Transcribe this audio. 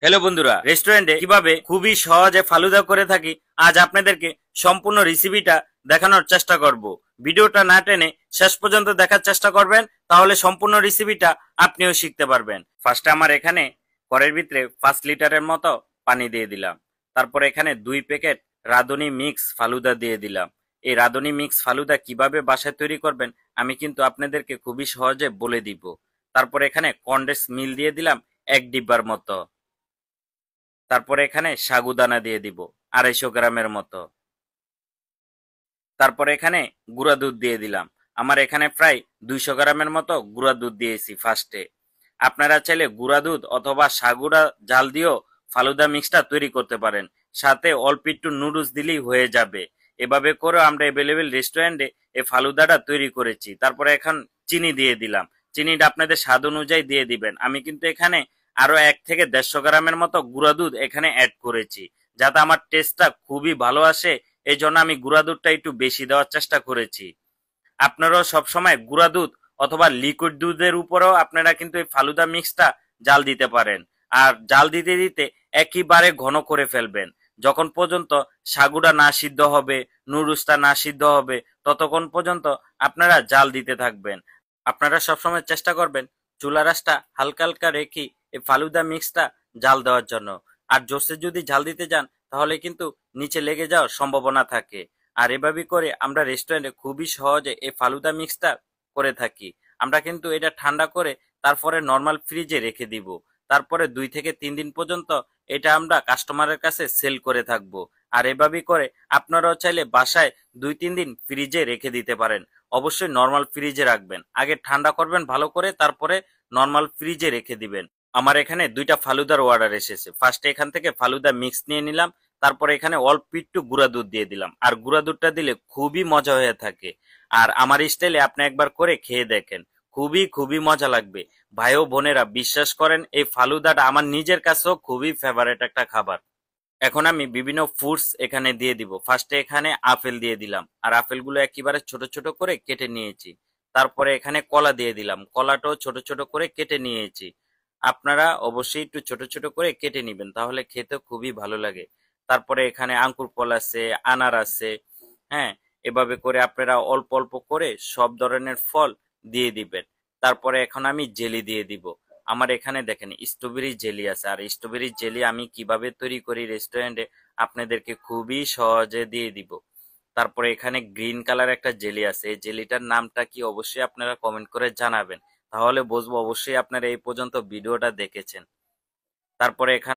Hello বন্ধুরা, রেস্টুরেন্টে কিভাবে খুবই সহজে ফালুদা করে থাকি আজ আপনাদেরকে সম্পূর্ণ রেসিপিটা দেখানোর চেষ্টা করব। ভিডিওটা না টেনে শেষ পর্যন্ত দেখার চেষ্টা করবেন, তাহলে সম্পূর্ণ রেসিপিটা আপনিও শিখতে পারবেন। ফার্স্টে আমার এখানে কড়াইয়ের ভিতরে 5 লিটারের মতো পানি দিয়ে দিলাম। তারপর এখানে 2 প্যাকেট রাঁধুনি মিক্স ফালুদা দিয়ে দিলাম। এই রাঁধুনি মিক্স ফালুদা কিভাবে বাসায় তৈরি করবেন আমি কিন্তু আপনাদেরকে খুবই সহজে বলে দিব। তারপর এখানে কনডেন্স মিল্ক দিয়ে দিলাম 1 ডিব্বার মতো। তারপরে এখানে সাগুদানা দিয়ে দিব 250 গ্রামের মতো। তারপরে এখানে গুঁড়া দুধ দিয়ে দিলাম। আমার এখানে প্রায় 200 গ্রামের মতো গুঁড়া দুধ দিয়েছি ফার্স্টে। আপনারা চাইলে গুঁড়া দুধ অথবা সাগুড়া জাল দিয়েও ফালুদা মিক্সটা তৈরি করতে পারেন। সাথে অল্প একটু নুডলস দিলেই হয়ে যাবে। এভাবে করেও আমরা অ্যাভেলেবেল রেস্টুরেন্টে এই ফালুদাটা তৈরি করেছি। তারপরে এখন চিনি দিয়ে দিলাম। চিনিটা আপনাদের স্বাদ অনুযায়ী দিয়ে দিবেন। আমি কিন্তু এখানে আরো 1 থেকে 150 গ্রামের মতো গুঁড়া দুধ এখানে অ্যাড করেছি, যাতে আমার টেস্টটা খুবই ভালো আসে। এই জন্য আমি গুঁড়া দুধটা একটু বেশি দেওয়ার চেষ্টা করেছি। আপনারাও সবসময় গুঁড়া দুধ অথবা লিকুইড দুধের উপরেও আপনারা কিন্তু এই ফালুদা মিক্সটা জাল দিতে পারেন। আর জাল দিতে দিতে একেবারে ঘন করে ফেলবেন। যখন পর্যন্ত সাগুটা না সিদ্ধ হবে, নুডলসটা না সিদ্ধ হবে, ততক্ষণ পর্যন্ত আপনারা জাল দিতে থাকবেন। আপনারা সবসময় চেষ্টা করবেন চুলা রাসটা হালকা হালকা রেখে এই ফালুদা মিক্সটা জাল দেওয়ার জন্য। আর জোরসে যদি জাল দিতে যান তাহলে কিন্তু নিচে লেগে যাওয়ার সম্ভাবনা থাকে। আর এভাবে করে আমরা রেস্টুরেন্টে খুবই সহজে এই ফালুদা মিক্সটা করে থাকি। আমরা কিন্তু এটা ঠান্ডা করে তারপরে নর্মাল ফ্রিজে রেখে দিব। তারপরে 2 থেকে 3 দিন পর্যন্ত এটা আমরা কাস্টমারের কাছে সেল করে থাকব। আর এভাবে করে আপনারাও চাইলে বাসায় 2-3 দিন ফ্রিজে রেখে দিতে পারেন। অবশ্যই নর্মাল ফ্রিজে রাখবেন। আগে ঠান্ডা করবেন ভালো করে, তারপরে নর্মাল ফ্রিজে রেখে দিবেন। আমার এখানে 2টা ফালুদার অর্ডার এসেছে। ফার্স্টে এখান থেকে ফালুদা মিক্স নিয়ে নিলাম। তারপরে এখানে অল্প একটু গুঁড়া দুধ দিয়ে দিলাম। আর গুঁড়া দুধটা দিলে খুবই মজা হয়ে থাকে। আর আমার স্টাইলে আপনি একবার করে খেয়ে দেখেন, খুবই খুবই মজা লাগবে। ভাই ও বোনেরা বিশ্বাস করেন, এই ফালুদাটা আমার নিজের কাছেও খুবই ফেভারিট একটা খাবার। এখন আমি বিভিন্ন ফ্রুটস এখানে দিয়ে দিব। ফার্স্টে এখানে আপেল দিয়ে দিলাম, আর আপেলগুলো একেবারে ছোট ছোট করে কেটে নিয়েছি। তারপরে এখানে কলা দিয়ে দিলাম, কলাটাও ছোট ছোট করে কেটে নিয়েছি। আপনারা অবশ্যই একটু ছোট ছোট করে কেটে নিবেন, তাহলে খেতে খুবই ভালো লাগে। তারপরে এখানে আঙ্কুর ফল আছে, আনার আছে। হ্যাঁ, এভাবে করে আপনারা অল্প অল্প করে সব ধরনের ফল দিয়ে দিবেন। তারপরে এখন আমি জেলি দিয়ে দিব। আমার এখানে দেখেন স্ট্রবেরি জেলি আছে। আর স্ট্রবেরি জেলি আমি কিভাবে তৈরি করি রেস্টুরেন্টে আপনাদেরকে খুবই সহজে দিয়ে দিব। তারপরে এখানে গ্রিন কালার একটা জেলি আছে। এই জেলিটার নামটা কি অবশ্যই আপনারা কমেন্ট করে জানাবেন, তাহলে বুঝবো অবশ্যই আপনারা এই পর্যন্ত ভিডিওটা দেখেছেন। তারপরে এখানে